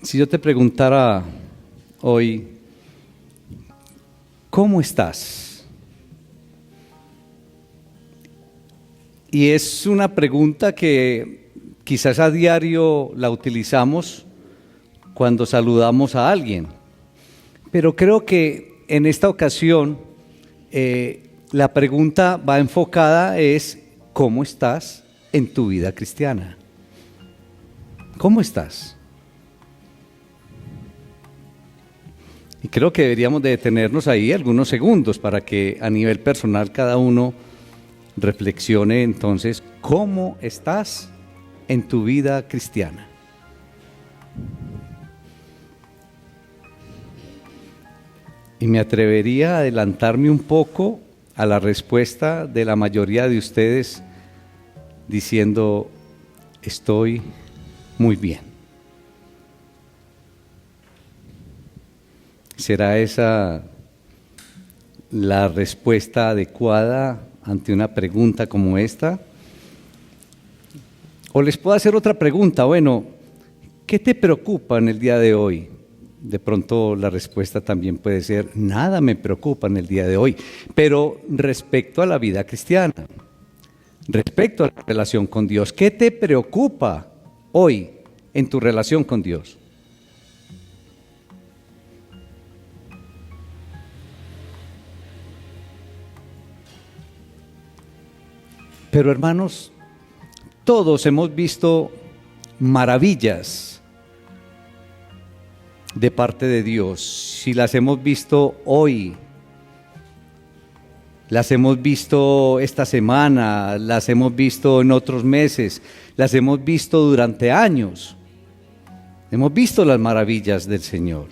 Si yo te preguntara hoy, ¿cómo estás? Y es una pregunta que quizás a diario la utilizamos cuando saludamos a alguien, pero creo que en esta ocasión la pregunta va enfocada es ¿cómo estás en tu vida cristiana? ¿Cómo estás? Y creo que deberíamos de detenernos ahí algunos segundos para que a nivel personal cada uno reflexione entonces cómo estás en tu vida cristiana. Y me atrevería a adelantarme un poco a la respuesta de la mayoría de ustedes diciendo, estoy muy bien. ¿Será esa la respuesta adecuada ante una pregunta como esta? O les puedo hacer otra pregunta, bueno, ¿qué te preocupa en el día de hoy? De pronto la respuesta también puede ser, nada me preocupa en el día de hoy, pero respecto a la vida cristiana, respecto a la relación con Dios, ¿qué te preocupa hoy en tu relación con Dios? Pero hermanos, todos hemos visto maravillas de parte de Dios. Si las hemos visto hoy, las hemos visto esta semana, las hemos visto en otros meses, las hemos visto durante años. Hemos visto las maravillas del Señor.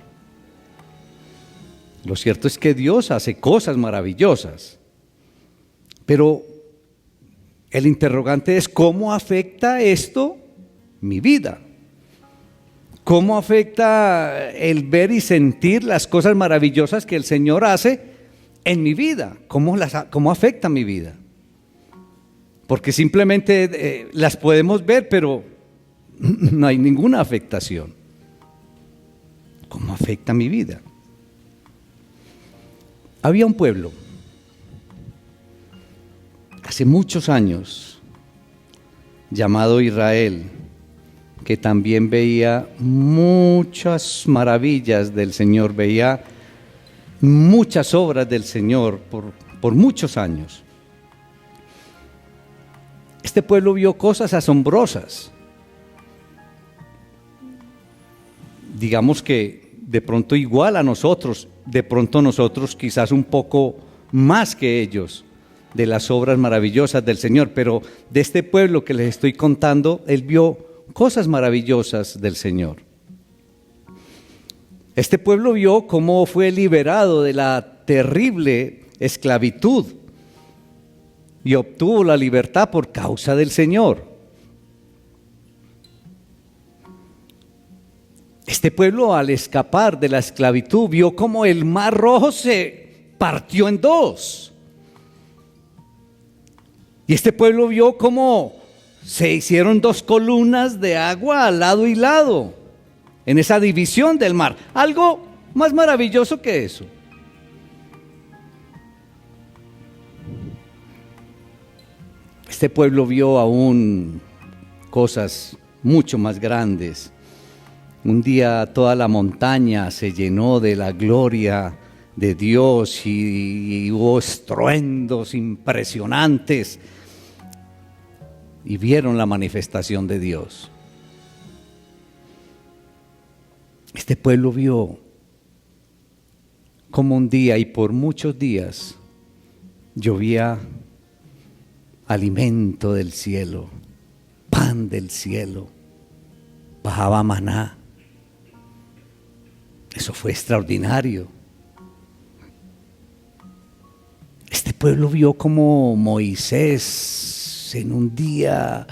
Lo cierto es que Dios hace cosas maravillosas, pero el interrogante es ¿cómo afecta esto mi vida? ¿Cómo afecta el ver y sentir las cosas maravillosas que el Señor hace en mi vida? ¿Cómo afecta mi vida? Porque simplemente las podemos ver, pero no hay ninguna afectación. ¿Cómo afecta mi vida? Había un pueblo hace muchos años llamado Israel, que también veía muchas maravillas del Señor, veía muchas obras del Señor por muchos años. Este pueblo vio cosas asombrosas. Digamos que de pronto igual a nosotros, de pronto nosotros quizás un poco más que ellos, de las obras maravillosas del Señor, pero de este pueblo que les estoy contando, él vio cosas maravillosas del Señor. Este pueblo vio cómo fue liberado de la terrible esclavitud y obtuvo la libertad por causa del Señor. Este pueblo, al escapar de la esclavitud, vio cómo el Mar Rojo se partió en dos. Y este pueblo vio cómo se hicieron dos columnas de agua al lado y lado, en esa división del mar. Algo más maravilloso que eso. Este pueblo vio aún cosas mucho más grandes. Un día toda la montaña se llenó de la gloria de Dios y hubo estruendos impresionantes y vieron la manifestación de Dios. Este pueblo vio cómo un día y por muchos días llovía alimento del cielo, pan del cielo, bajaba maná. Eso fue extraordinario. Este pueblo vio cómo Moisés en un día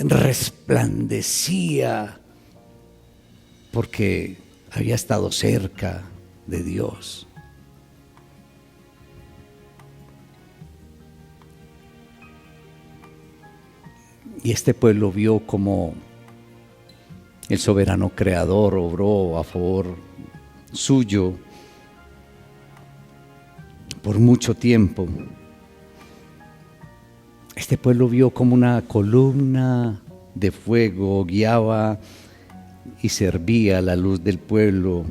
resplandecía porque había estado cerca de Dios. Y este pueblo vio cómo El soberano creador obró a favor suyo por mucho tiempo. Este pueblo vio como una columna de fuego guiaba y servía a la luz del pueblo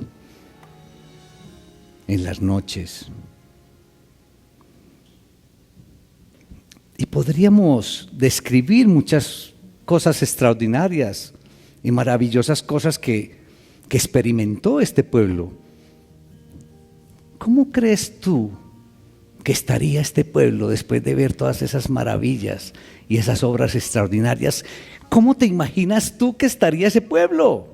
en las noches. Y podríamos describir muchas cosas extraordinarias y maravillosas cosas que experimentó este pueblo. ¿Cómo crees tú que estaría este pueblo después de ver todas esas maravillas y esas obras extraordinarias? ¿Cómo te imaginas tú que estaría ese pueblo?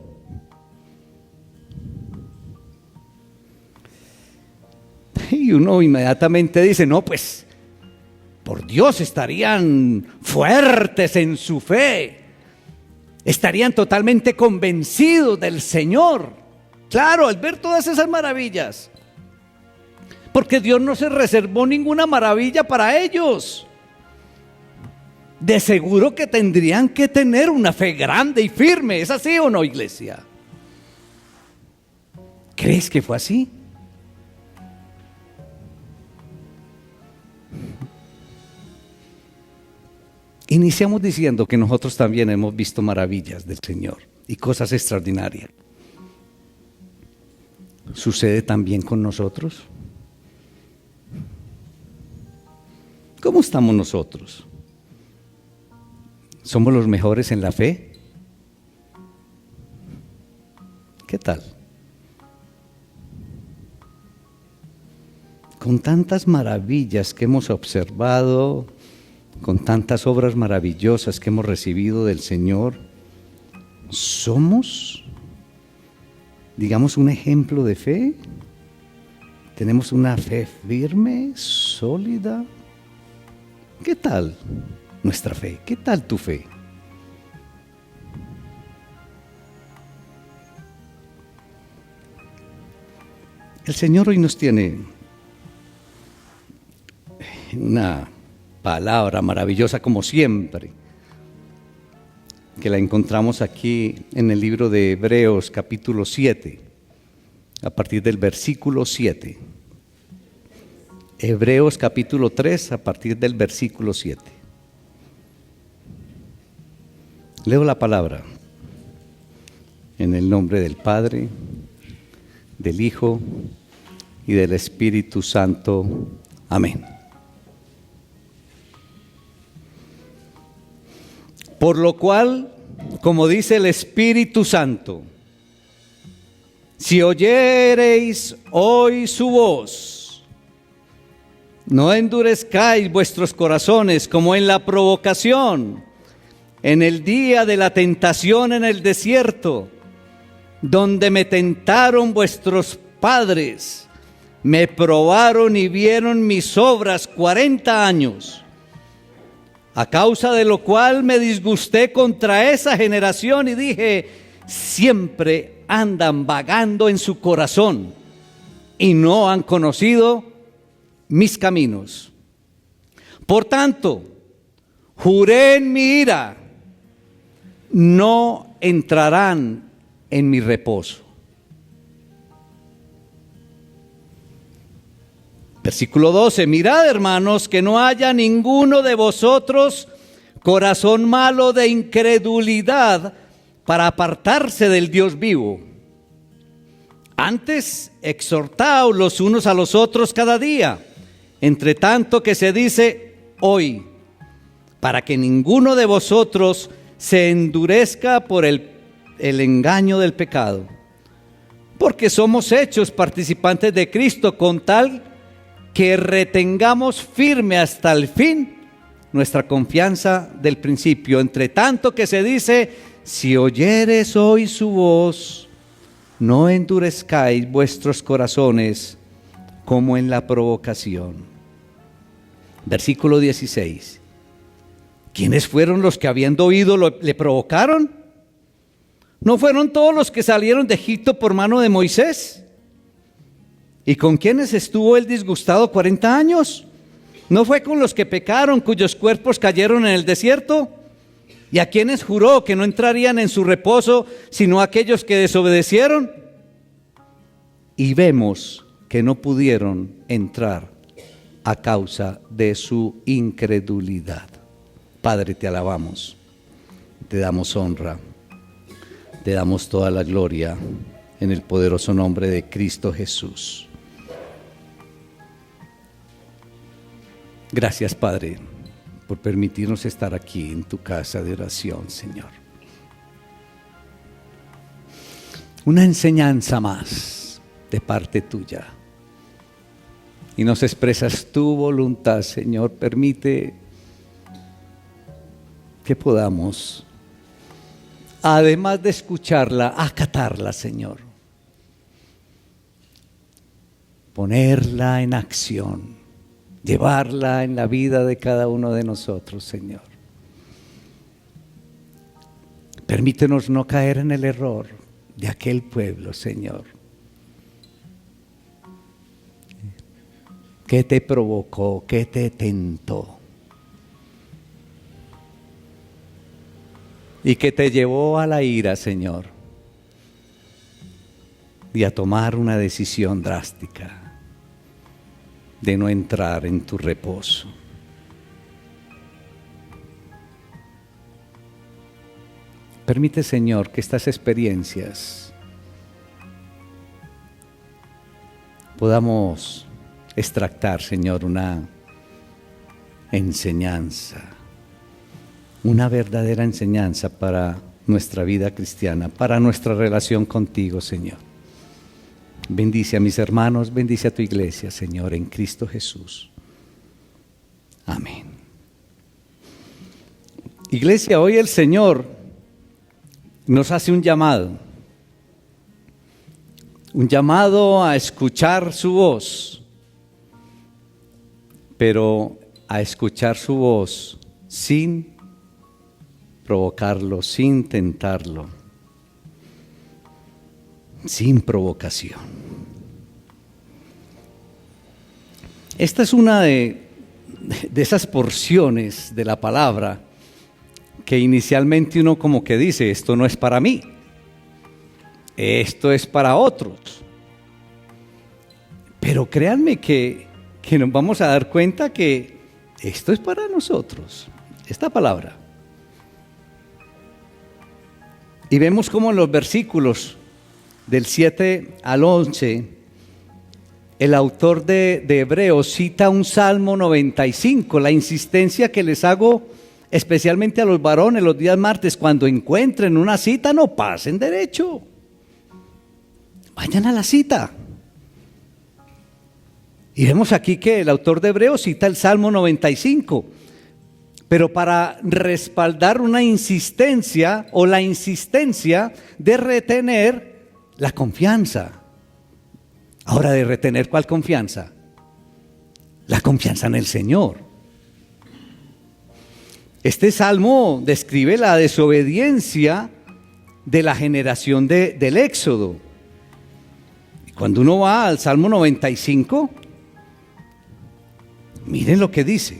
Y uno inmediatamente dice, no, pues, por Dios, estarían fuertes en su fe, estarían totalmente convencidos del Señor. Claro, al ver todas esas maravillas, porque Dios no se reservó ninguna maravilla para ellos. De seguro que tendrían que tener una fe grande y firme. ¿Es así o no, iglesia? ¿Crees que fue así? Iniciamos diciendo que nosotros también hemos visto maravillas del Señor y cosas extraordinarias. ¿Sucede también con nosotros? ¿Cómo estamos nosotros? ¿Somos los mejores en la fe? ¿Qué tal? Con tantas maravillas que hemos observado, con tantas obras maravillosas que hemos recibido del Señor, ¿somos, digamos, un ejemplo de fe? ¿Tenemos una fe firme, sólida? ¿Qué tal nuestra fe? ¿Qué tal tu fe? El Señor hoy nos tiene una palabra maravillosa como siempre, que la encontramos aquí en el libro de Hebreos capítulo 7, a partir del versículo 7. Hebreos capítulo 3, a partir del versículo 7. Leo la palabra en el nombre del Padre, del Hijo y del Espíritu Santo. Amén. Por lo cual, como dice el Espíritu Santo, si oyereis hoy su voz, no endurezcáis vuestros corazones como en la provocación, en el día de la tentación en el desierto, donde me tentaron vuestros padres, me probaron y vieron mis obras 40 años. A causa de lo cual me disgusté contra esa generación y dije, siempre andan vagando en su corazón y no han conocido mis caminos. Por tanto, juré en mi ira, no entrarán en mi reposo. Versículo 12, mirad, hermanos, que no haya ninguno de vosotros corazón malo de incredulidad para apartarse del Dios vivo. Antes, exhortaos los unos a los otros cada día, entre tanto que se dice hoy, para que ninguno de vosotros se endurezca por el engaño del pecado. Porque somos hechos participantes de Cristo, con tal que retengamos firme hasta el fin nuestra confianza del principio. Entre tanto que se dice, si oyeres hoy su voz, no endurezcáis vuestros corazones como en la provocación. Versículo 16. ¿Quiénes fueron los que habiendo oído le provocaron? ¿No fueron todos los que salieron de Egipto por mano de Moisés? ¿Y con quiénes estuvo él disgustado 40 años? ¿No fue con los que pecaron, cuyos cuerpos cayeron en el desierto? ¿Y a quiénes juró que no entrarían en su reposo sino aquellos que desobedecieron? Y vemos que no pudieron entrar a causa de su incredulidad. Padre, te alabamos, te damos honra, te damos toda la gloria en el poderoso nombre de Cristo Jesús. Gracias, Padre, por permitirnos estar aquí en tu casa de oración, Señor. Una enseñanza más de parte tuya. Y nos expresas tu voluntad, Señor. Permite que podamos, además de escucharla, acatarla, Señor. Ponerla en acción, llevarla en la vida de cada uno de nosotros, Señor. Permítenos no caer en el error de aquel pueblo, Señor. ¿Qué te provocó? ¿Qué te tentó? Y que te llevó a la ira, Señor, y a tomar una decisión drástica de no entrar en tu reposo. Permite, Señor, que estas experiencias podamos extractar, Señor, una enseñanza, una verdadera enseñanza para nuestra vida cristiana, para nuestra relación contigo, Señor. Bendice a mis hermanos, bendice a tu iglesia, Señor, en Cristo Jesús. Amén. Iglesia, hoy el Señor nos hace un llamado a escuchar su voz, pero a escuchar su voz sin provocarlo, sin tentarlo, sin provocación. Esta es una de esas porciones de la palabra que inicialmente uno como que dice, esto no es para mí, esto es para otros. Pero créanme que nos vamos a dar cuenta que esto es para nosotros, esta palabra. Y vemos cómo en los versículos del 7 al 11, el autor de Hebreos cita un Salmo 95, la insistencia que les hago especialmente a los varones los días martes, cuando encuentren una cita, no pasen derecho, vayan a la cita. Y vemos aquí que el autor de Hebreos cita el Salmo 95, pero para respaldar una insistencia o la insistencia de retener la confianza. Ahora, ¿de retener cuál confianza? La confianza en el Señor. Este salmo describe la desobediencia de la generación del Éxodo. Cuando uno va al Salmo 95, miren lo que dice.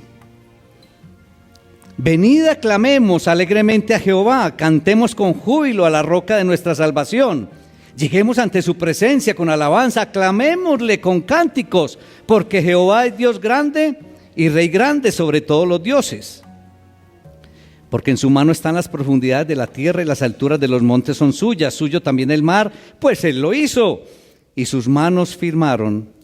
Venid, aclamemos alegremente a Jehová, cantemos con júbilo a la roca de nuestra salvación. Lleguemos ante su presencia con alabanza, aclamémosle con cánticos, porque Jehová es Dios grande y Rey grande sobre todos los dioses. Porque en su mano están las profundidades de la tierra y las alturas de los montes son suyas, suyo también el mar, pues él lo hizo. Y sus manos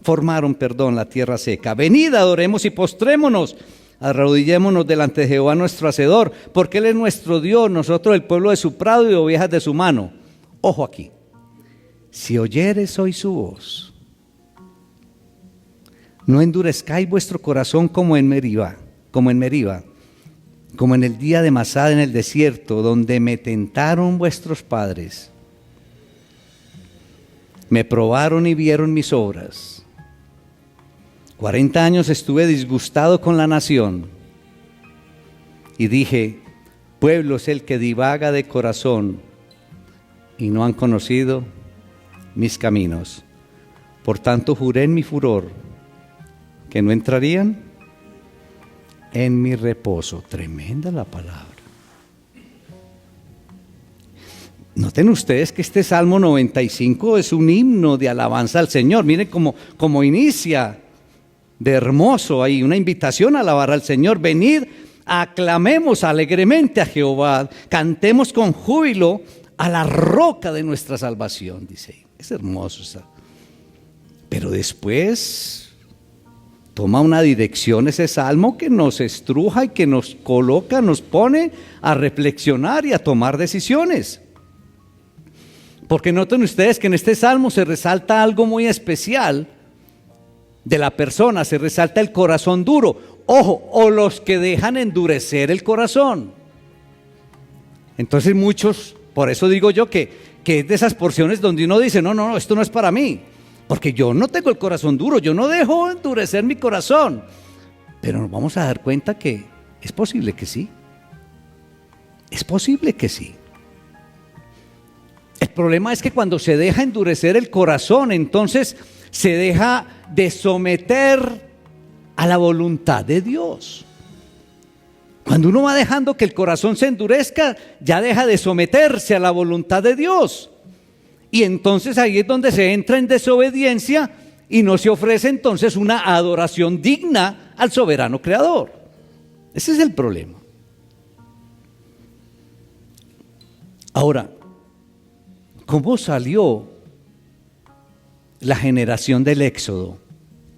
formaron la tierra seca. Venid, adoremos y postrémonos, arrodillémonos delante de Jehová nuestro Hacedor, porque él es nuestro Dios, nosotros el pueblo de su prado y ovejas de su mano. Ojo aquí, si oyereis hoy su voz, no endurezcáis vuestro corazón como en Meriba, como en el día de Masá en el desierto, donde me tentaron vuestros padres. Me probaron y vieron mis obras. 40 años estuve disgustado con la nación. Y dije, pueblo es el que divaga de corazón y no han conocido mis caminos. Por tanto juré en mi furor que no entrarían en mi reposo. Tremenda la palabra. Noten ustedes que este Salmo 95 es un himno de alabanza al Señor. Miren cómo inicia de hermoso ahí, una invitación a alabar al Señor. Venid, aclamemos alegremente a Jehová, cantemos con júbilo a la roca de nuestra salvación, dice. Es hermoso eso. Pero después toma una dirección ese salmo que nos estruja y que nos coloca, nos pone a reflexionar y a tomar decisiones. Porque noten ustedes que en este salmo se resalta algo muy especial de la persona, se resalta el corazón duro. Ojo, o los que dejan endurecer el corazón. Entonces muchos, por eso digo yo que es de esas porciones donde uno dice, no, esto no es para mí. Porque yo no tengo el corazón duro, yo no dejo endurecer mi corazón. Pero nos vamos a dar cuenta que es posible que sí. Es posible que sí. El problema es que cuando se deja endurecer el corazón, entonces se deja de someter a la voluntad de Dios. Cuando uno va dejando que el corazón se endurezca, ya deja de someterse a la voluntad de Dios. Y entonces ahí es donde se entra en desobediencia y no se ofrece entonces una adoración digna al soberano creador. Ese es el problema. Ahora, ¿cómo salió la generación del Éxodo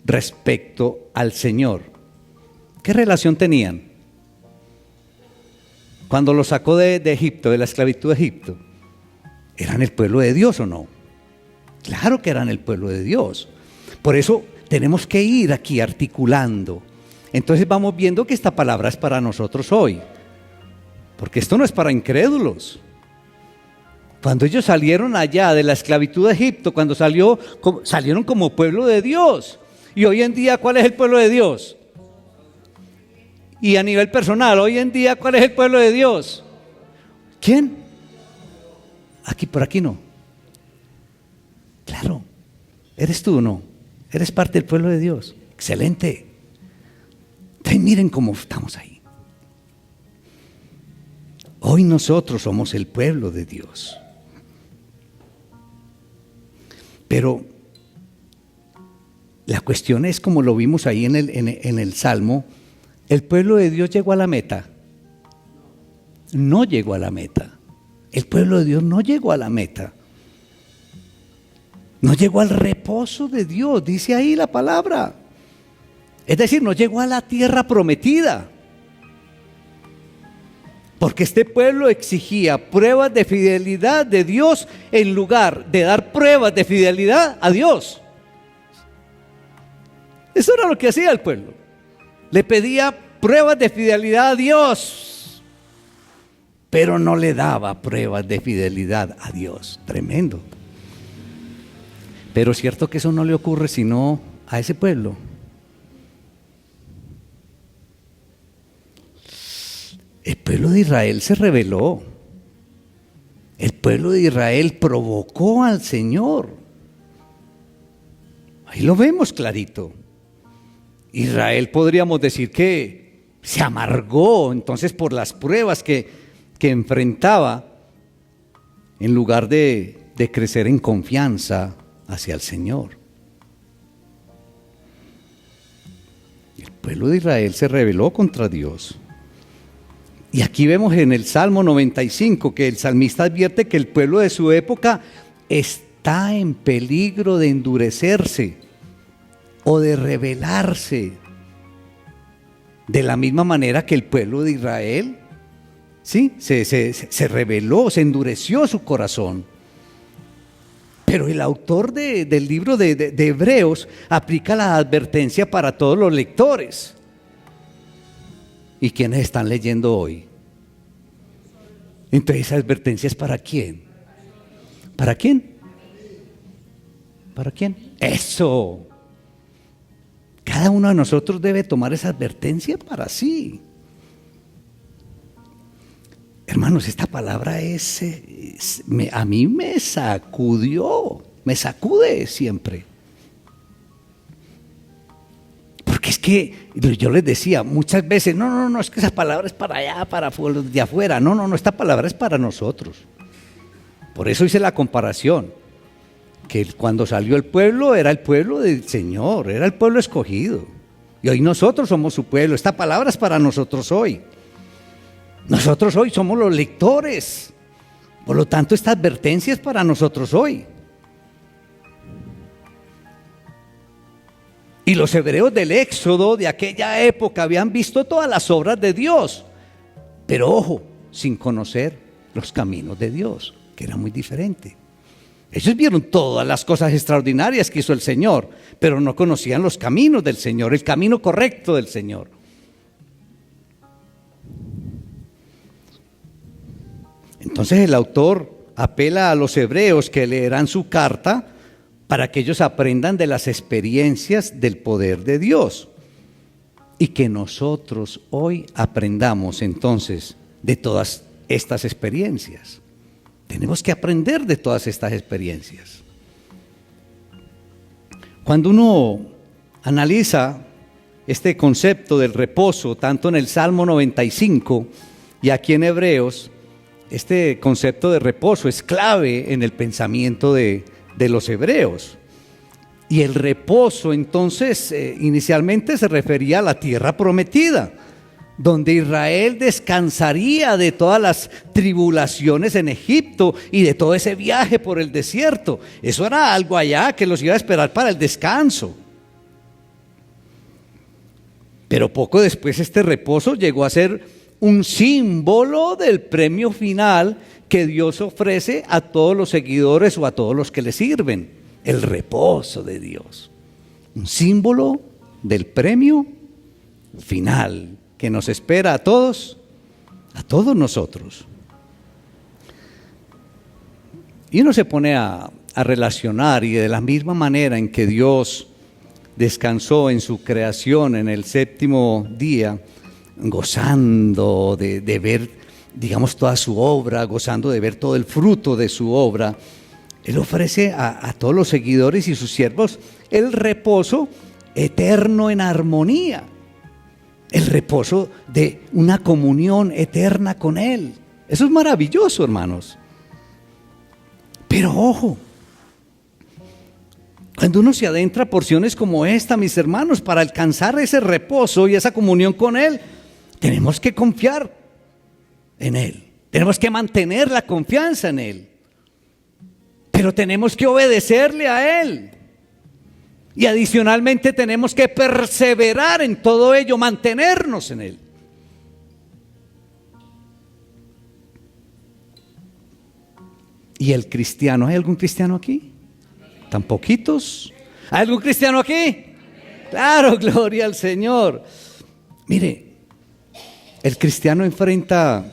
respecto al Señor? ¿Qué relación tenían? Cuando los sacó de Egipto, de la esclavitud de Egipto, ¿eran el pueblo de Dios o no? Claro que eran el pueblo de Dios. Por eso tenemos que ir aquí articulando. Entonces vamos viendo que esta palabra es para nosotros hoy, porque esto no es para incrédulos. Cuando ellos salieron allá de la esclavitud de Egipto, cuando salieron como pueblo de Dios. Y hoy en día, ¿cuál es el pueblo de Dios? Y a nivel personal, hoy en día, ¿cuál es el pueblo de Dios? ¿Quién? Aquí, por aquí no. Claro, eres tú, ¿no? Eres parte del pueblo de Dios. Excelente. Entonces, miren cómo estamos ahí. Hoy nosotros somos el pueblo de Dios. Pero la cuestión es, como lo vimos ahí en el Salmo, ¿el pueblo de Dios llegó a la meta? No llegó a la meta. El pueblo de Dios no llegó a la meta. No llegó al reposo de Dios, dice ahí la palabra. Es decir, no llegó a la tierra prometida. Porque este pueblo exigía pruebas de fidelidad de Dios en lugar de dar pruebas de fidelidad a Dios. Eso era lo que hacía el pueblo. Le pedía pruebas de fidelidad a Dios, pero no le daba pruebas de fidelidad a Dios. Tremendo. Pero es cierto que eso no le ocurre sino a ese pueblo. El pueblo de Israel se rebeló. El pueblo de Israel provocó al Señor. Ahí lo vemos clarito. Israel, podríamos decir que se amargó entonces por las pruebas que enfrentaba, en lugar de crecer en confianza hacia el Señor. El pueblo de Israel se rebeló contra Dios. Y aquí vemos en el Salmo 95 que el salmista advierte que el pueblo de su época está en peligro de endurecerse o de rebelarse, de la misma manera que el pueblo de Israel, ¿sí? se rebeló, se endureció su corazón. Pero el autor del libro de Hebreos aplica la advertencia para todos los lectores. ¿Y quiénes están leyendo hoy? Entonces, ¿esa advertencia es para quién? ¿Para quién? ¿Para quién? ¡Eso! Cada uno de nosotros debe tomar esa advertencia para sí. Hermanos, esta palabra a mí me sacudió, me sacude siempre. Porque es que yo les decía muchas veces, no, es que esa palabra es para allá, para de afuera. No, esta palabra es para nosotros. Por eso hice la comparación, que cuando salió el pueblo era el pueblo del Señor, era el pueblo escogido. Y hoy nosotros somos su pueblo. Esta palabra es para nosotros hoy. Nosotros hoy somos los lectores. Por lo tanto, esta advertencia es para nosotros hoy. Y los hebreos del Éxodo de aquella época habían visto todas las obras de Dios, pero ojo, sin conocer los caminos de Dios, que era muy diferente. Ellos vieron todas las cosas extraordinarias que hizo el Señor, pero no conocían los caminos del Señor, el camino correcto del Señor. Entonces el autor apela a los hebreos que leerán su carta para que ellos aprendan de las experiencias del poder de Dios y que nosotros hoy aprendamos entonces de todas estas experiencias. Tenemos que aprender de todas estas experiencias. Cuando uno analiza este concepto del reposo, tanto en el Salmo 95 y aquí en Hebreos, este concepto de reposo es clave en el pensamiento de los hebreos. Y el reposo entonces inicialmente se refería a la tierra prometida, donde Israel descansaría de todas las tribulaciones en Egipto y de todo ese viaje por el desierto. Eso era algo allá que los iba a esperar para el descanso. Pero poco después este reposo llegó a ser un símbolo del premio final que Dios ofrece a todos los seguidores o a todos los que le sirven. El reposo de Dios. Un símbolo del premio final que nos espera a todos nosotros. Y uno se pone a relacionar, y de la misma manera en que Dios descansó en su creación en el séptimo día, gozando de ver, digamos, toda su obra, gozando de ver todo el fruto de su obra, Él ofrece a todos los seguidores y sus siervos el reposo eterno en armonía, el reposo de una comunión eterna con Él. Eso es maravilloso, hermanos. Pero ojo, cuando uno se adentra a porciones como esta, mis hermanos, para alcanzar ese reposo y esa comunión con Él, tenemos que confiar en Él, tenemos que mantener la confianza en Él, pero tenemos que obedecerle a Él. Y adicionalmente tenemos que perseverar en todo ello, mantenernos en Él. ¿Y el cristiano? ¿Hay algún cristiano aquí? ¿Tan poquitos? ¿Hay algún cristiano aquí? Claro, gloria al Señor. Mire, el cristiano enfrenta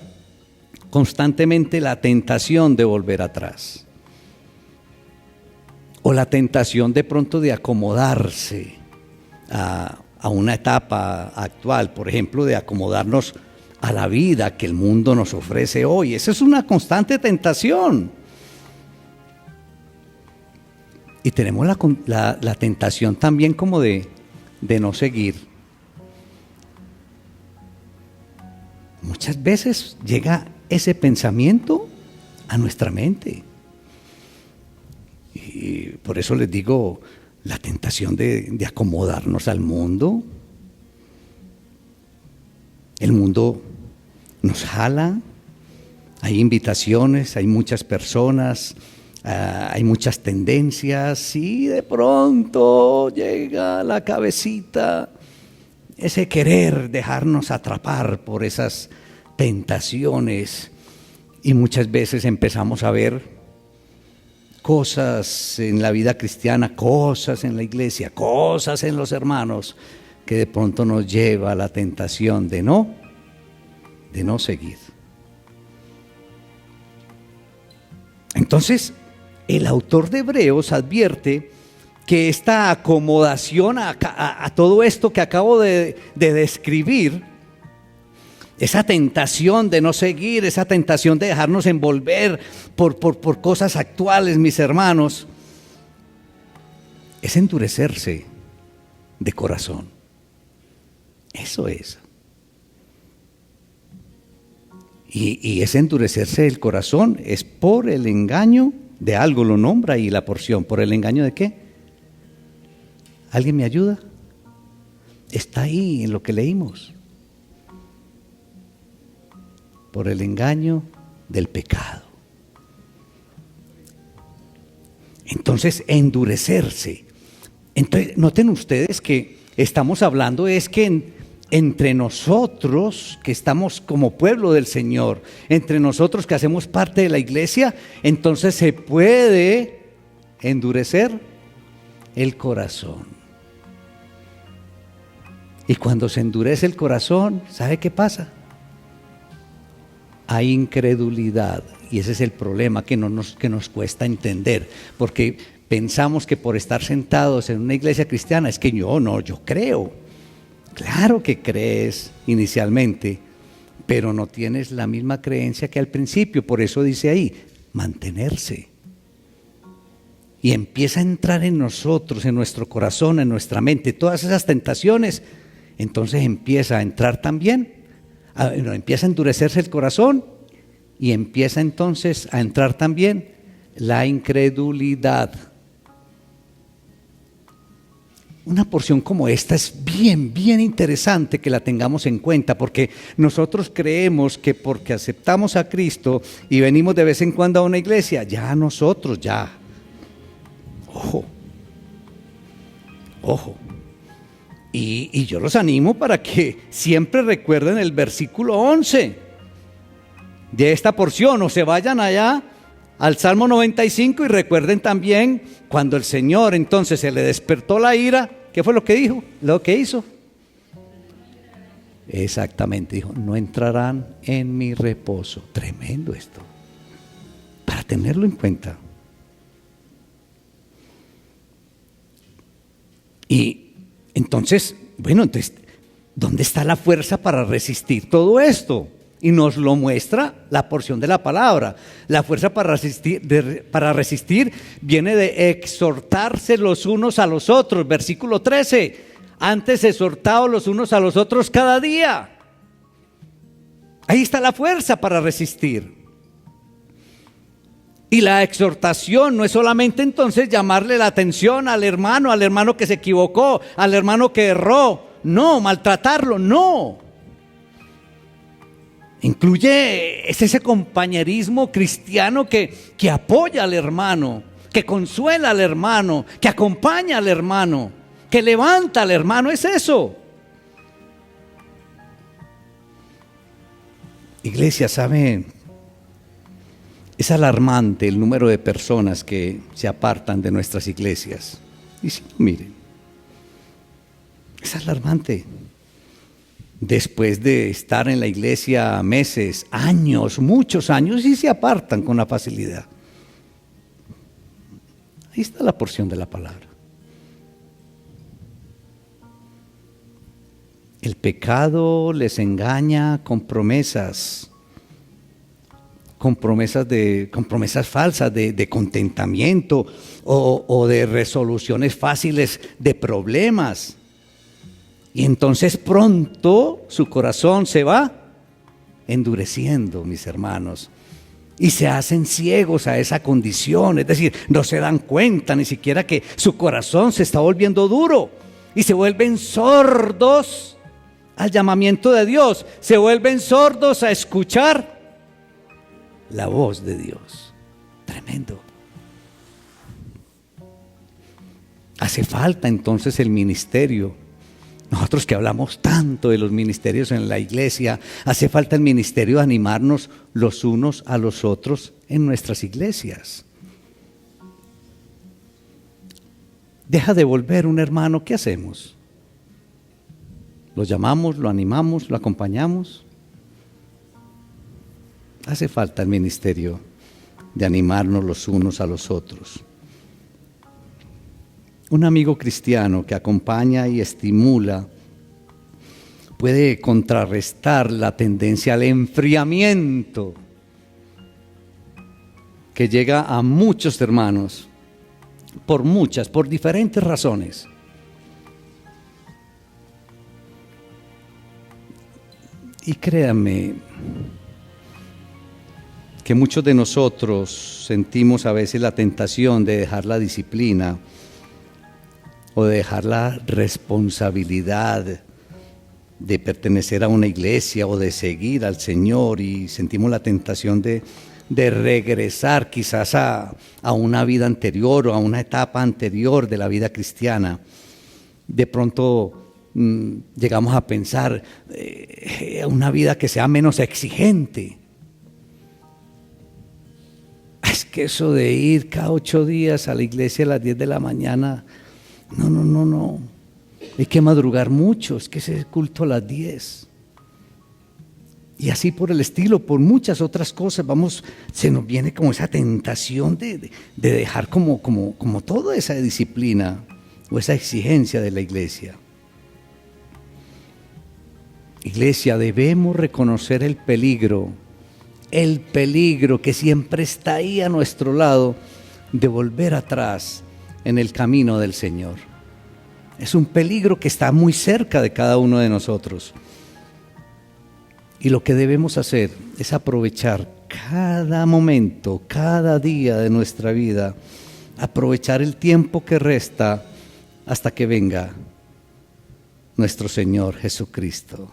constantemente la tentación de volver atrás. O la tentación de pronto de acomodarse a una etapa actual, por ejemplo, de acomodarnos a la vida que el mundo nos ofrece hoy. Esa es una constante tentación. Y tenemos la tentación también como de no seguir. Muchas veces llega ese pensamiento a nuestra mente. Y por eso les digo, la tentación de acomodarnos al mundo. El mundo nos jala, hay invitaciones, hay muchas personas, hay muchas tendencias, y de pronto llega a la cabecita ese querer dejarnos atrapar por esas tentaciones, y muchas veces empezamos a ver cosas en la vida cristiana, cosas en la iglesia, cosas en los hermanos, que de pronto nos lleva a la tentación de no seguir. Entonces, el autor de Hebreos advierte que esta acomodación a todo esto que acabo de describir, esa tentación de no seguir, esa tentación de dejarnos envolver por cosas actuales, mis hermanos, es endurecerse de corazón. Eso es. Y ese endurecerse el corazón es por el engaño de algo, lo nombra ahí la porción. ¿Por el engaño de qué? ¿Alguien me ayuda? Está ahí en lo que leímos. Por el engaño del pecado. Entonces, endurecerse. Entonces, noten ustedes que estamos hablando es que entre nosotros que estamos como pueblo del Señor, entre nosotros que hacemos parte de la iglesia, entonces se puede endurecer el corazón. Y cuando se endurece el corazón, ¿sabe qué pasa? Hay incredulidad, y ese es el problema que nos cuesta entender, porque pensamos que por estar sentados en una iglesia cristiana es que yo creo. Claro que crees inicialmente, pero no tienes la misma creencia que al principio. Por eso dice ahí, mantenerse. Y empieza a entrar en nosotros, en nuestro corazón, en nuestra mente, todas esas tentaciones. Entonces empieza a entrar también, empieza a endurecerse el corazón y empieza entonces a entrar también la incredulidad. Una porción como esta es bien interesante que la tengamos en cuenta, porque nosotros creemos que porque aceptamos a Cristo y venimos de vez en cuando a una iglesia, ya nosotros, ojo. Y yo los animo para que siempre recuerden el versículo 11 de esta porción, o se vayan allá al Salmo 95 y recuerden también cuando el Señor entonces se le despertó la ira, ¿qué fue lo que dijo? Lo que hizo. Exactamente, dijo, no entrarán en mi reposo. Tremendo esto, para tenerlo en cuenta. Y entonces, ¿dónde está la fuerza para resistir todo esto? Y nos lo muestra la porción de la palabra. La fuerza para resistir viene de exhortarse los unos a los otros. Versículo 13. Antes exhortaos los unos a los otros cada día. Ahí está la fuerza para resistir. Y la exhortación no es solamente entonces llamarle la atención al hermano que se equivocó, al hermano que erró. No, maltratarlo, no. Incluye ese compañerismo cristiano que apoya al hermano, que consuela al hermano, que acompaña al hermano, que levanta al hermano, es eso. Iglesia, ¿sabe? Es alarmante el número de personas que se apartan de nuestras iglesias. Y si no, miren, es alarmante. Después de estar en la iglesia meses, años, muchos años, y se apartan con la facilidad. Ahí está la porción de la palabra. El pecado les engaña con promesas falsas de contentamiento o de resoluciones fáciles de problemas. Y entonces pronto su corazón se va endureciendo, mis hermanos, y se hacen ciegos a esa condición, es decir, no se dan cuenta ni siquiera que su corazón se está volviendo duro y se vuelven sordos al llamamiento de Dios, se vuelven sordos a escuchar la voz de Dios. Tremendo. Hace falta entonces el ministerio. Nosotros que hablamos tanto de los ministerios en la iglesia, hace falta el ministerio de animarnos los unos a los otros en nuestras iglesias. Deja de volver un hermano, ¿qué hacemos? ¿Lo llamamos, lo animamos, lo acompañamos? Hace falta el ministerio de animarnos los unos a los otros. Un amigo cristiano que acompaña y estimula puede contrarrestar la tendencia al enfriamiento que llega a muchos hermanos por diferentes razones. Y créanme, que muchos de nosotros sentimos a veces la tentación de dejar la disciplina o de dejar la responsabilidad de pertenecer a una iglesia o de seguir al Señor, y sentimos la tentación de regresar quizás a una vida anterior o a una etapa anterior de la vida cristiana. De pronto llegamos a pensar una vida que sea menos exigente. Es que eso de ir cada 8 días a la iglesia a las 10 de la mañana, no. Hay que madrugar mucho, es que ese culto a las 10. Y así por el estilo, por muchas otras cosas, se nos viene como esa tentación de dejar como toda esa disciplina o esa exigencia de la iglesia. Iglesia, debemos reconocer el peligro que siempre está ahí a nuestro lado, de volver atrás en el camino del Señor. Es un peligro que está muy cerca de cada uno de nosotros. Y lo que debemos hacer es aprovechar cada momento, cada día de nuestra vida, aprovechar el tiempo que resta hasta que venga nuestro Señor Jesucristo,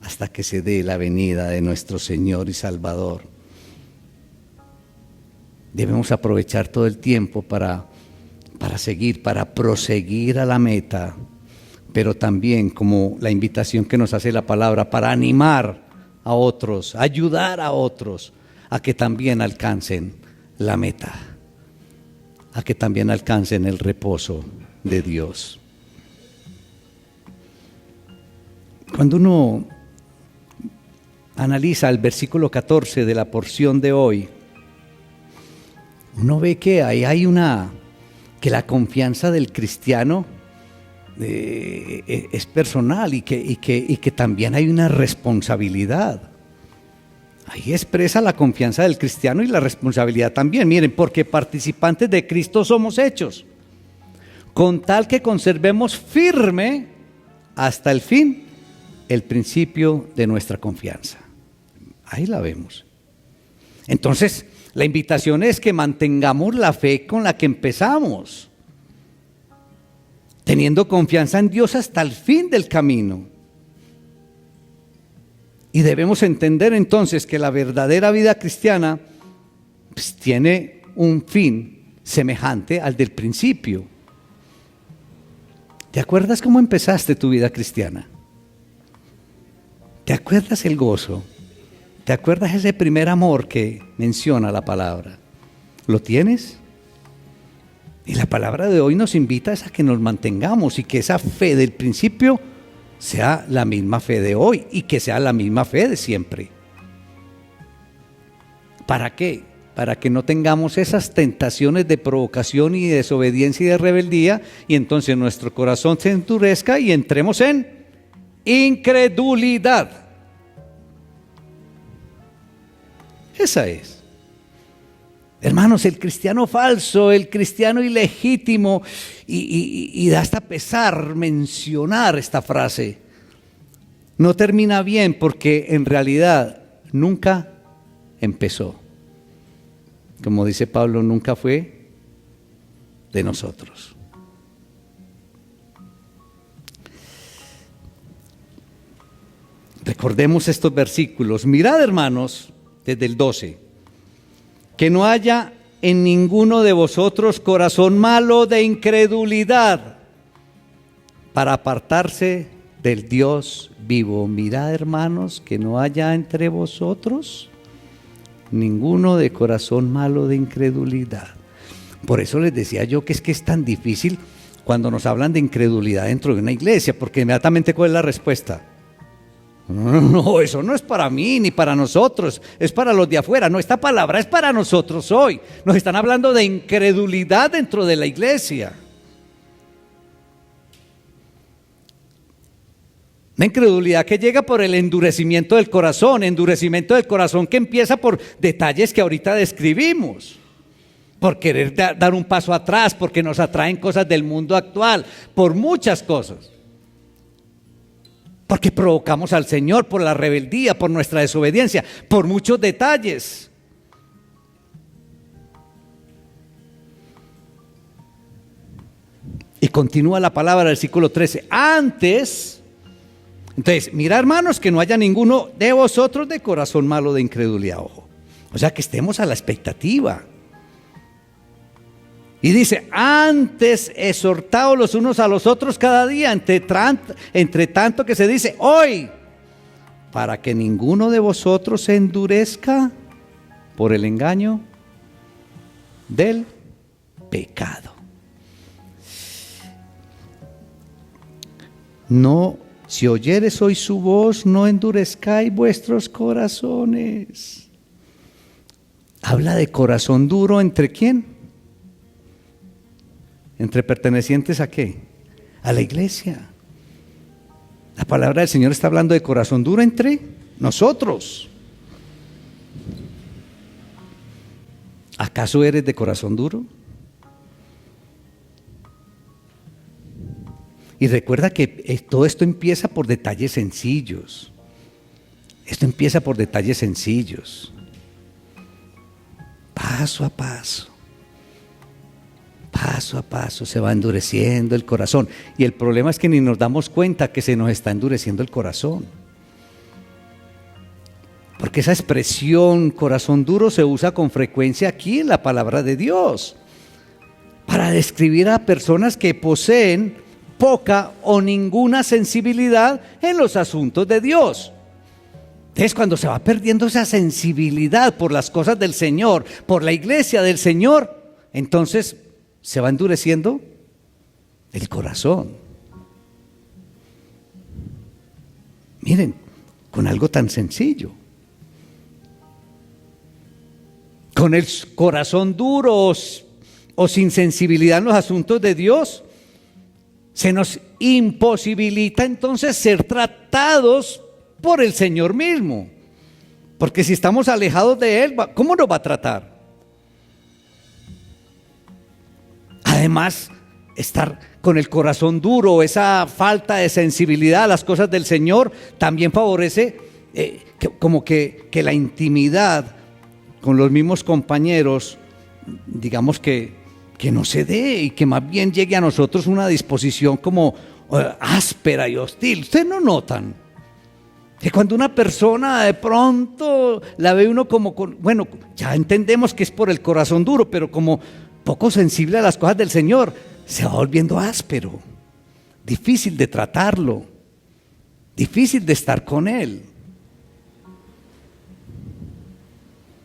hasta que se dé la venida de nuestro Señor y Salvador. Debemos aprovechar todo el tiempo para seguir, para proseguir a la meta, pero también, como la invitación que nos hace la palabra, para animar a otros, ayudar a otros a que también alcancen la meta, a que también alcancen el reposo de Dios. Cuando uno analiza el versículo 14 de la porción de hoy, uno ve que ahí hay que la confianza del cristiano es personal, y que también hay una responsabilidad. Ahí expresa la confianza del cristiano y la responsabilidad también. Miren, porque participantes de Cristo somos hechos, con tal que conservemos firme hasta el fin el principio de nuestra confianza. Ahí la vemos. Entonces, la invitación es que mantengamos la fe con la que empezamos, teniendo confianza en Dios hasta el fin del camino. Y debemos entender entonces que la verdadera vida cristiana pues tiene un fin semejante al del principio. ¿Te acuerdas cómo empezaste tu vida cristiana? ¿Te acuerdas el gozo? ¿Te acuerdas ese primer amor que menciona la palabra? ¿Lo tienes? Y la palabra de hoy nos invita a que nos mantengamos, y que esa fe del principio sea la misma fe de hoy, y que sea la misma fe de siempre. ¿Para qué? Para que no tengamos esas tentaciones de provocación y de desobediencia y de rebeldía, y entonces nuestro corazón se endurezca y entremos en incredulidad. Esa es. Hermanos, el cristiano falso, el cristiano ilegítimo, y da hasta pesar mencionar esta frase, no termina bien, porque en realidad nunca empezó. Como dice Pablo, nunca fue de nosotros. Recordemos estos versículos. Mirad, hermanos, desde el 12, que no haya en ninguno de vosotros corazón malo de incredulidad, para apartarse del Dios vivo. Mirad, hermanos, que no haya entre vosotros ninguno de corazón malo de incredulidad. Por eso les decía yo que es tan difícil cuando nos hablan de incredulidad dentro de una iglesia, porque inmediatamente ¿cuál es la respuesta? No, eso no es para mí ni para nosotros, es para los de afuera. No, esta palabra es para nosotros hoy. Nos están hablando de incredulidad dentro de la iglesia. Una incredulidad que llega por el endurecimiento del corazón que empieza por detalles que ahorita describimos, por querer dar un paso atrás, porque nos atraen cosas del mundo actual, por muchas cosas. Porque provocamos al Señor por la rebeldía, por nuestra desobediencia, por muchos detalles. Y continúa la palabra, versículo 13. Antes, entonces, mira, hermanos, que no haya ninguno de vosotros de corazón malo de incredulidad, ojo. O sea, que estemos a la expectativa. Y dice, antes exhortaos los unos a los otros cada día, entre tanto que se dice hoy, para que ninguno de vosotros se endurezca por el engaño del pecado. No, si oyeres hoy su voz, no endurezcáis vuestros corazones. Habla de corazón duro, ¿entre quién? ¿Entre pertenecientes a qué? A la iglesia. La palabra del Señor está hablando de corazón duro entre nosotros. ¿Acaso eres de corazón duro? Y recuerda que todo esto empieza por detalles sencillos. Esto empieza por detalles sencillos. Paso a paso. Paso a paso se va endureciendo el corazón. Y el problema es que ni nos damos cuenta que se nos está endureciendo el corazón. Porque esa expresión corazón duro se usa con frecuencia aquí en la palabra de Dios. Para describir a personas que poseen poca o ninguna sensibilidad en los asuntos de Dios. Entonces, cuando se va perdiendo esa sensibilidad por las cosas del Señor, por la iglesia del Señor, entonces se va endureciendo el corazón. Miren, con algo tan sencillo. Con el corazón duro o sin sensibilidad en los asuntos de Dios, se nos imposibilita entonces ser tratados por el Señor mismo. Porque si estamos alejados de Él, ¿cómo nos va a tratar? Además, estar con el corazón duro, esa falta de sensibilidad a las cosas del Señor, también favorece que la intimidad con los mismos compañeros, digamos que no se dé y que más bien llegue a nosotros una disposición como áspera y hostil. ¿Ustedes no notan que cuando una persona de pronto la ve uno como, bueno, ya entendemos que es por el corazón duro, pero como poco sensible a las cosas del Señor, se va volviendo áspero, difícil de tratarlo, difícil de estar con Él?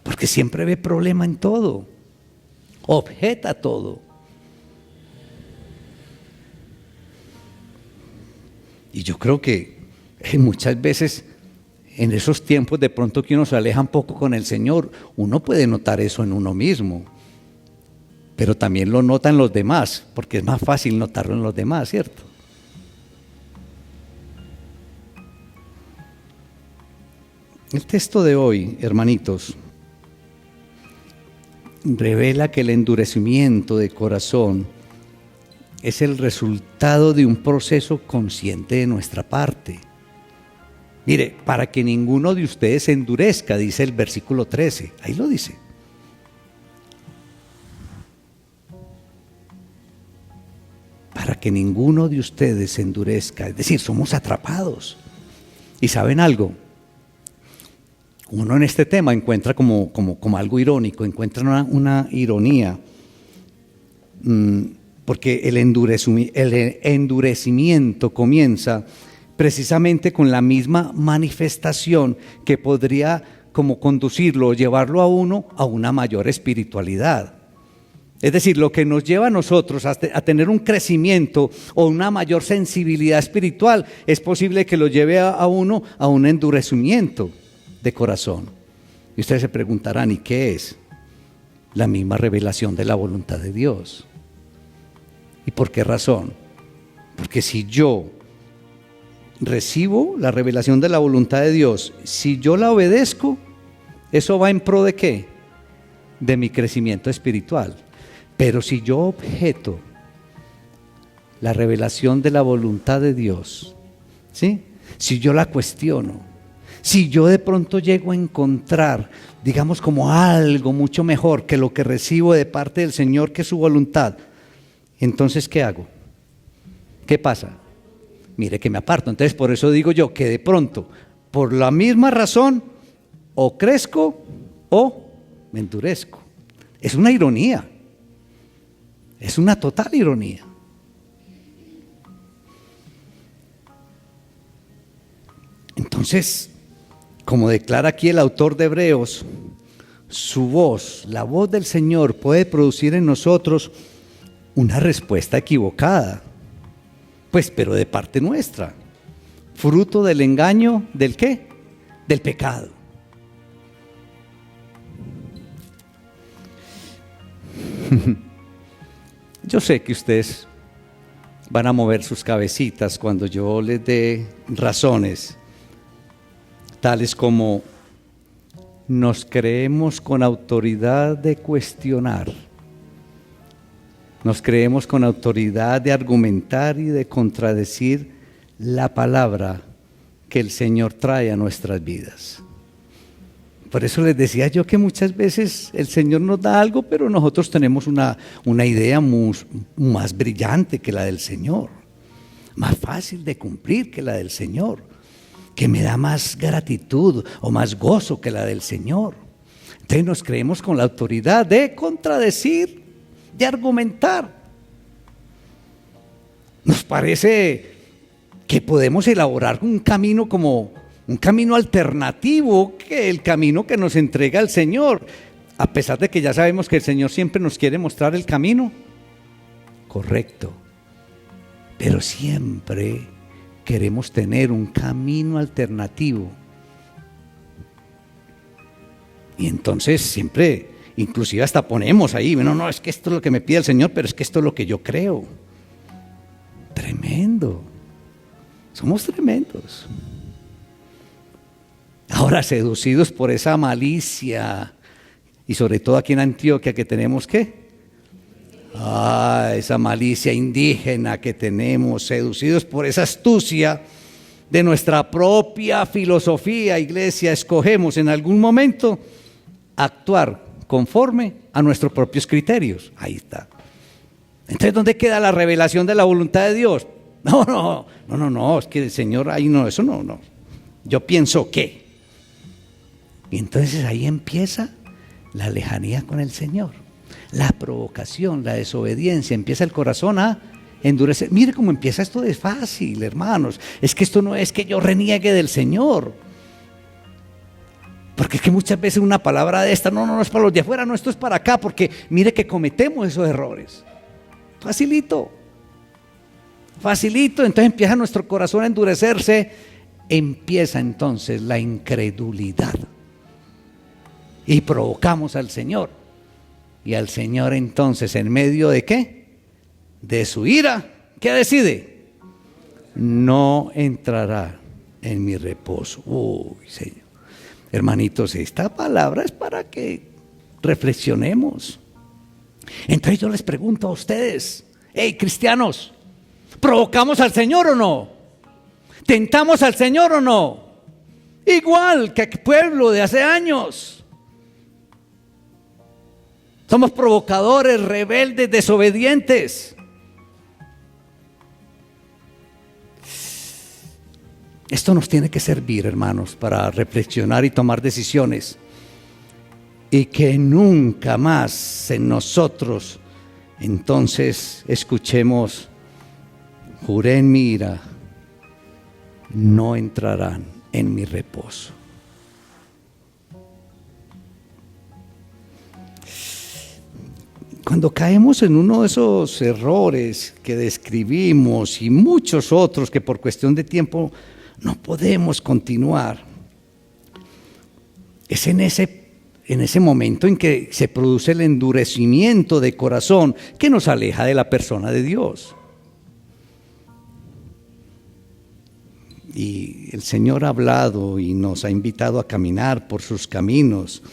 Porque siempre ve problema en todo, objeta todo. Y yo creo que muchas veces en esos tiempos de pronto que uno se aleja un poco con el Señor, uno puede notar eso en uno mismo, pero también lo notan los demás, porque es más fácil notarlo en los demás, ¿cierto? El texto de hoy, hermanitos, revela que el endurecimiento de corazón es el resultado de un proceso consciente de nuestra parte. Mire, para que ninguno de ustedes se endurezca, dice el versículo 13, ahí lo dice. Para que ninguno de ustedes se endurezca, es decir, somos atrapados. ¿Y saben algo? Uno en este tema encuentra como algo irónico, encuentra una ironía, porque el endurecimiento comienza precisamente con la misma manifestación que podría como conducirlo o llevarlo a uno a una mayor espiritualidad. Es decir, lo que nos lleva a nosotros a tener un crecimiento o una mayor sensibilidad espiritual, es posible que lo lleve a uno a un endurecimiento de corazón. Y ustedes se preguntarán, ¿y qué es? La misma revelación de la voluntad de Dios. ¿Y por qué razón? Porque si yo recibo la revelación de la voluntad de Dios, si yo la obedezco, eso va en pro de ¿qué? De mi crecimiento espiritual. Pero si yo objeto la revelación de la voluntad de Dios, ¿sí? si yo la cuestiono, si yo de pronto llego a encontrar, digamos, como algo mucho mejor que lo que recibo de parte del Señor, que es su voluntad, entonces, ¿qué hago? ¿Qué pasa? Mire que me aparto. Entonces, por eso digo yo que de pronto, por la misma razón, o crezco o me endurezco. Es una ironía. Es una total ironía. Entonces, como declara aquí el autor de Hebreos, su voz, la voz del Señor puede producir en nosotros una respuesta equivocada, pues, pero de parte nuestra, fruto del engaño, ¿del qué? Del pecado. Yo sé que ustedes van a mover sus cabecitas cuando yo les dé razones, tales como: nos creemos con autoridad de cuestionar, nos creemos con autoridad de argumentar y de contradecir la palabra que el Señor trae a nuestras vidas. Por eso les decía yo que muchas veces el Señor nos da algo, pero nosotros tenemos una idea más brillante que la del Señor, más fácil de cumplir que la del Señor, que me da más gratitud o más gozo que la del Señor. Entonces nos creemos con la autoridad de contradecir, de argumentar. Nos parece que podemos elaborar un camino como un camino alternativo que el camino que nos entrega el Señor, a pesar de que ya sabemos que el Señor siempre nos quiere mostrar el camino correcto, pero siempre queremos tener un camino alternativo. Y entonces siempre, inclusive hasta ponemos ahí, no, es que esto es lo que me pide el Señor, pero es que esto es lo que yo creo. Tremendo. Somos tremendos. Ahora, seducidos por esa malicia, y sobre todo aquí en Antioquia, que tenemos ¿qué? Esa malicia indígena que tenemos, seducidos por esa astucia de nuestra propia filosofía, iglesia, escogemos en algún momento actuar conforme a nuestros propios criterios. Ahí está. Entonces, ¿dónde queda la revelación de la voluntad de Dios? No, es que el Señor ahí no, eso no. Yo pienso que. Y entonces ahí empieza la lejanía con el Señor, la provocación, la desobediencia, empieza el corazón a endurecer. Mire cómo empieza esto de fácil, hermanos. Es que esto no es que yo reniegue del Señor, porque es que muchas veces una palabra de esta, no es para los de afuera, no, esto es para acá, porque mire que cometemos esos errores. Facilito, entonces empieza nuestro corazón a endurecerse, empieza entonces la incredulidad. Y provocamos al Señor. Y al Señor entonces, ¿en medio de qué? De su ira, ¿qué decide? No entrará en mi reposo. Uy, Señor. Hermanitos, esta palabra es para que reflexionemos. Entonces yo les pregunto a ustedes, hey, cristianos, ¿provocamos al Señor o no? ¿Tentamos al Señor o no? Igual que el pueblo de hace años. Somos provocadores, rebeldes, desobedientes. Esto nos tiene que servir, hermanos, para reflexionar y tomar decisiones. Y que nunca más en nosotros, entonces, escuchemos: juré en mi ira, no entrarán en mi reposo. Cuando caemos en uno de esos errores que describimos y muchos otros que por cuestión de tiempo no podemos continuar, es en ese momento en que se produce el endurecimiento de corazón que nos aleja de la persona de Dios. Y el Señor ha hablado y nos ha invitado a caminar por sus caminos.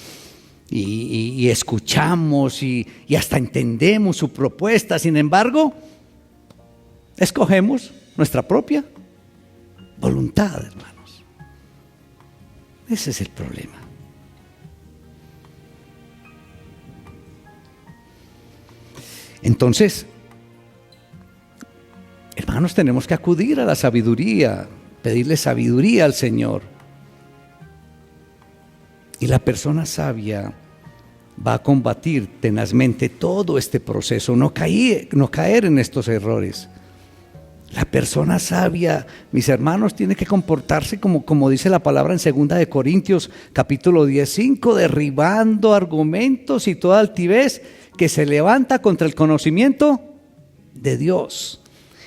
Y escuchamos y hasta entendemos su propuesta. Sin embargo, escogemos nuestra propia Voluntad, hermanos. Ese es el problema. Entonces, hermanos, tenemos que acudir a la sabiduría, pedirle sabiduría al Señor. Y la persona sabia va a combatir tenazmente todo este proceso, no caer en estos errores. La persona sabia, mis hermanos, tiene que comportarse como dice la palabra en 2 Corintios capítulo 10:5, derribando argumentos y toda altivez que se levanta contra el conocimiento de Dios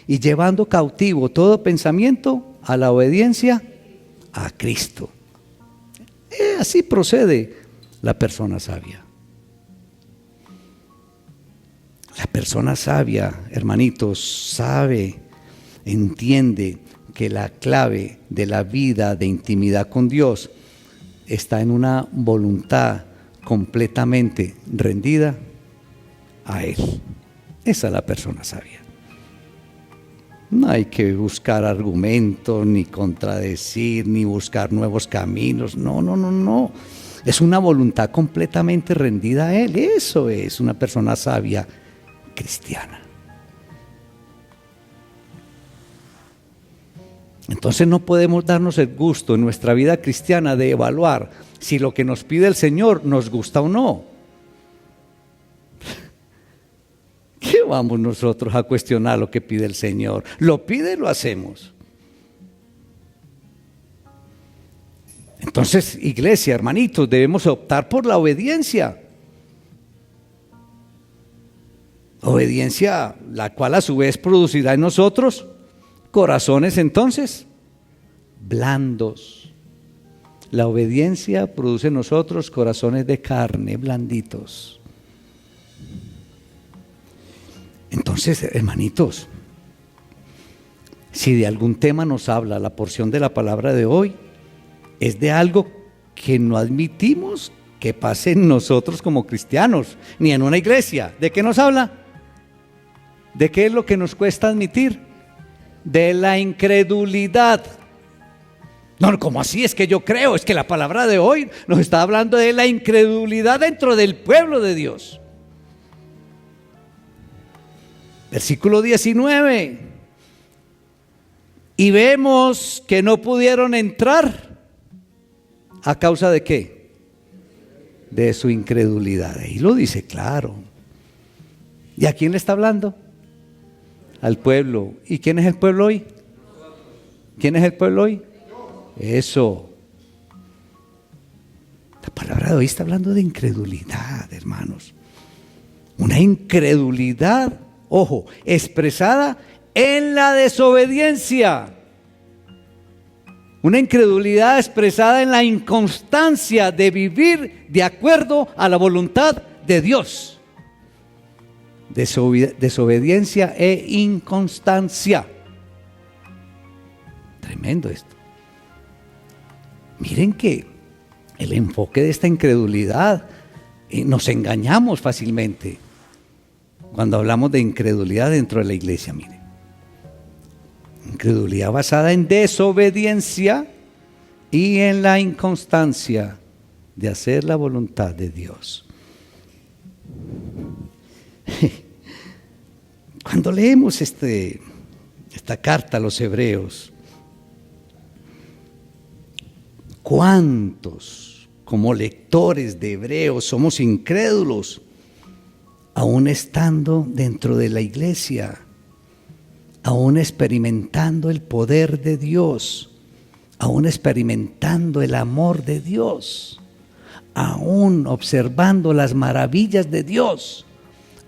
y llevando cautivo todo pensamiento a la obediencia a Cristo. Así procede la persona sabia. La persona sabia, hermanitos, sabe, entiende que la clave de la vida de intimidad con Dios está en una voluntad completamente rendida a Él. Esa es la persona sabia. No hay que buscar argumentos, ni contradecir, ni buscar nuevos caminos. No. Es una voluntad completamente rendida a Él. Eso es una persona sabia cristiana. Entonces no podemos darnos el gusto en nuestra vida cristiana de evaluar si lo que nos pide el Señor nos gusta o no. ¿Qué vamos nosotros a cuestionar lo que pide el Señor? Lo pide, lo hacemos. Entonces, iglesia, hermanitos, debemos optar por la obediencia. Obediencia, la cual a su vez producirá en nosotros corazones entonces blandos. La obediencia produce en nosotros corazones de carne, blanditos. Entonces, hermanitos, si de algún tema nos habla la porción de la palabra de hoy, es de algo que no admitimos que pase en nosotros como cristianos, ni en una iglesia. ¿De qué nos habla? ¿De qué es lo que nos cuesta admitir? De la incredulidad. No, ¿cómo así? Es que yo creo, es que la palabra de hoy nos está hablando de la incredulidad dentro del pueblo de Dios. Versículo 19. Y vemos que no pudieron entrar a causa de ¿qué? De su incredulidad. Ahí lo dice claro. ¿Y a quién le está hablando? Al pueblo. ¿Y quién es el pueblo hoy? ¿Quién es el pueblo hoy? Eso. La palabra de hoy está hablando de incredulidad, hermanos. Una incredulidad, ojo, expresada en la desobediencia. Una incredulidad expresada en la inconstancia de vivir de acuerdo a la voluntad de Dios. Desobediencia e inconstancia. Tremendo esto. Miren que el enfoque de esta incredulidad, nos engañamos fácilmente cuando hablamos de incredulidad dentro de la iglesia. Miren, incredulidad basada en desobediencia y en la inconstancia de hacer la voluntad de Dios. Cuando leemos esta carta a los hebreos, ¿cuántos como lectores de Hebreos somos incrédulos, aún estando dentro de la iglesia, aún experimentando el poder de Dios, aún experimentando el amor de Dios, aún observando las maravillas de Dios,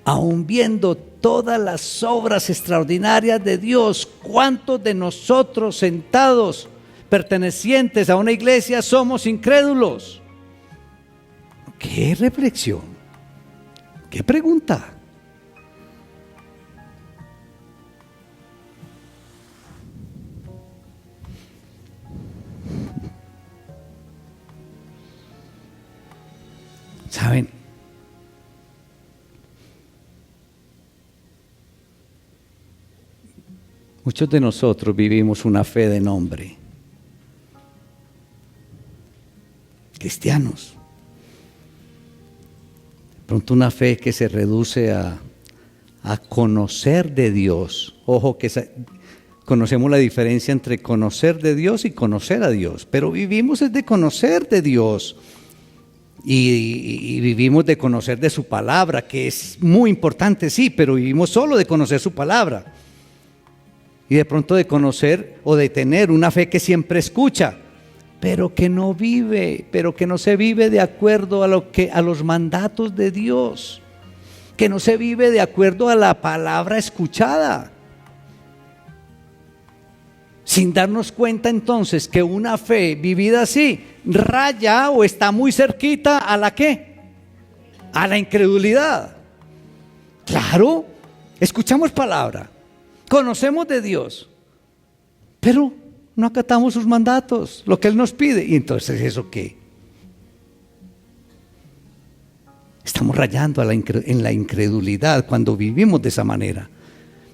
aún viendo todas las obras extraordinarias de Dios? ¿Cuántos de nosotros sentados, pertenecientes a una iglesia, somos incrédulos? ¿Qué reflexión? ¿Qué pregunta? ¿Saben? Muchos de nosotros vivimos una fe de nombre. Cristianos. De pronto una fe que se reduce a conocer de Dios. Ojo que conocemos la diferencia entre conocer de Dios y conocer a Dios. Pero vivimos es de conocer de Dios. Y vivimos de conocer de su palabra, que es muy importante, sí, pero vivimos solo de conocer su palabra. Y de pronto de conocer o de tener una fe que siempre escucha, pero que no vive, pero que no se vive de acuerdo a los mandatos de Dios, que no se vive de acuerdo a la palabra escuchada. Sin darnos cuenta entonces que una fe vivida así raya o está muy cerquita a la ¿qué? A la incredulidad. Claro, escuchamos palabra, conocemos de Dios, pero no acatamos sus mandatos, lo que Él nos pide. Y entonces, ¿eso qué? Estamos rayando en la incredulidad cuando vivimos de esa manera.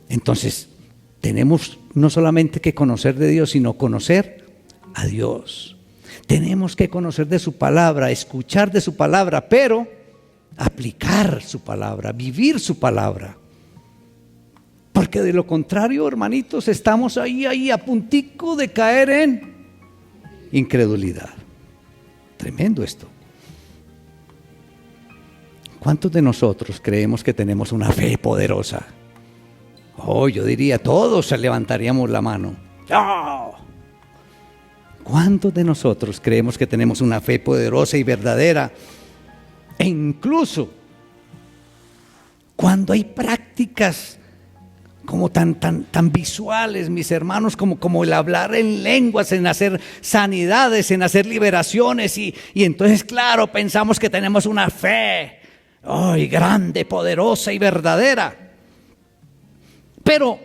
Entonces, tenemos no solamente que conocer de Dios, sino conocer a Dios. Tenemos que conocer de su palabra, escuchar de su palabra, pero aplicar su palabra, vivir su palabra. Porque de lo contrario, hermanitos, estamos ahí a puntico de caer en incredulidad. Tremendo esto. ¿Cuántos de nosotros creemos que tenemos una fe poderosa? Oh, yo diría, todos levantaríamos la mano. ¡Oh! ¿Cuántos de nosotros creemos que tenemos una fe poderosa y verdadera? E incluso cuando hay prácticas como tan visuales, mis hermanos, como el hablar en lenguas, en hacer sanidades, en hacer liberaciones, y entonces, claro, pensamos que tenemos una fe grande, poderosa y verdadera. Pero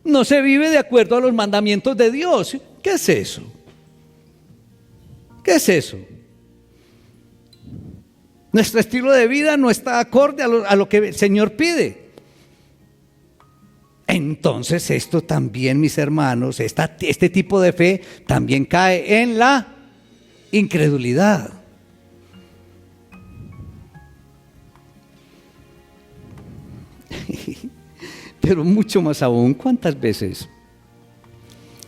no se vive de acuerdo a los mandamientos de Dios. ¿Qué es eso? ¿Qué es eso? Nuestro estilo de vida no está acorde a lo que el Señor pide. Entonces esto también, mis hermanos, este tipo de fe también cae en la incredulidad. Pero mucho más aún, ¿cuántas veces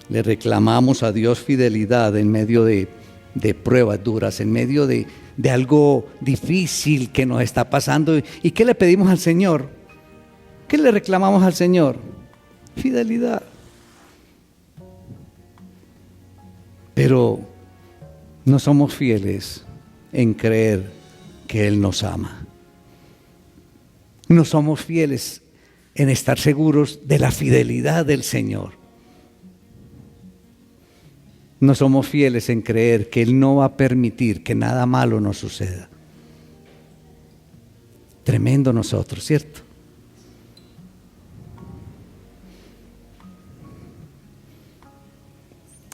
le reclamamos a Dios fidelidad en medio de pruebas duras, en medio de algo difícil que nos está pasando? ¿Y qué le pedimos al Señor? ¿Qué le reclamamos al Señor? Fidelidad. Pero no somos fieles en creer que Él nos ama. No somos fieles en estar seguros de la fidelidad del Señor. No somos fieles en creer que Él no va a permitir que nada malo nos suceda. Tremendo nosotros, ¿cierto?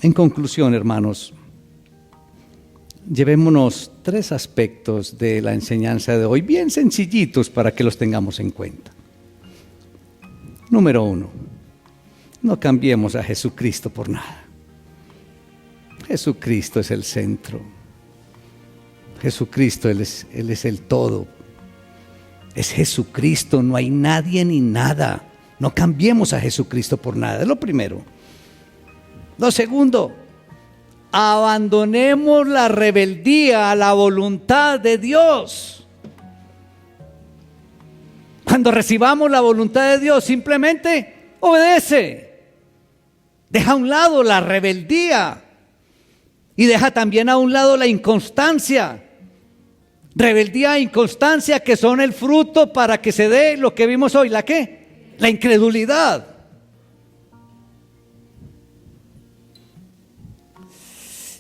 En conclusión, hermanos, llevémonos 3 aspectos de la enseñanza de hoy, bien sencillitos para que los tengamos en cuenta. Número 1, no cambiemos a Jesucristo por nada. Jesucristo es el centro. Jesucristo, Él es el todo. Es Jesucristo, no hay nadie ni nada. No cambiemos a Jesucristo por nada, es lo primero. Lo segundo, abandonemos la rebeldía a la voluntad de Dios. Cuando recibamos la voluntad de Dios, simplemente obedece. Deja a un lado la rebeldía y deja también a un lado la inconstancia. Rebeldía e inconstancia que son el fruto para que se dé lo que vimos hoy. ¿La qué? La incredulidad.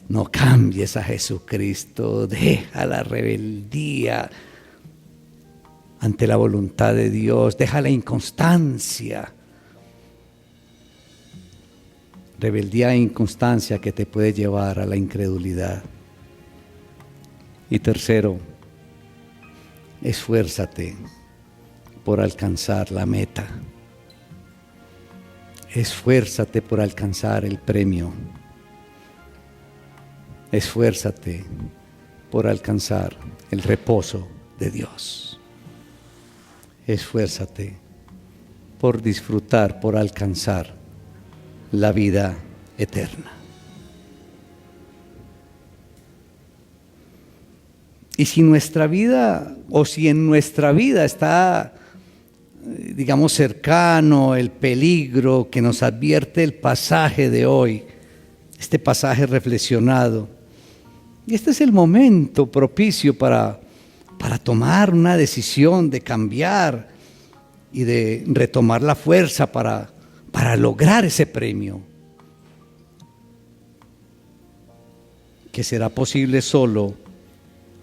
No cambies a Jesucristo, deja la rebeldía ante la voluntad de Dios, deja la inconstancia. Rebeldía e inconstancia que te puede llevar a la incredulidad. Y tercero, esfuérzate por alcanzar la meta. Esfuérzate por alcanzar el premio. Esfuérzate por alcanzar el reposo de Dios. Esfuérzate por disfrutar, por alcanzar la vida eterna. Y si nuestra vida, o si en nuestra vida está, digamos, cercano el peligro que nos advierte el pasaje de hoy, este pasaje reflexionado, y este es el momento propicio para tomar una decisión de cambiar y de retomar la fuerza para lograr ese premio, que será posible solo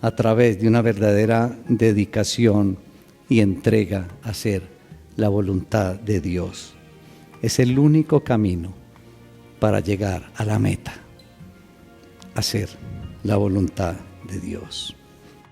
a través de una verdadera dedicación y entrega a hacer la voluntad de Dios. Es el único camino para llegar a la meta, hacer la voluntad de Dios.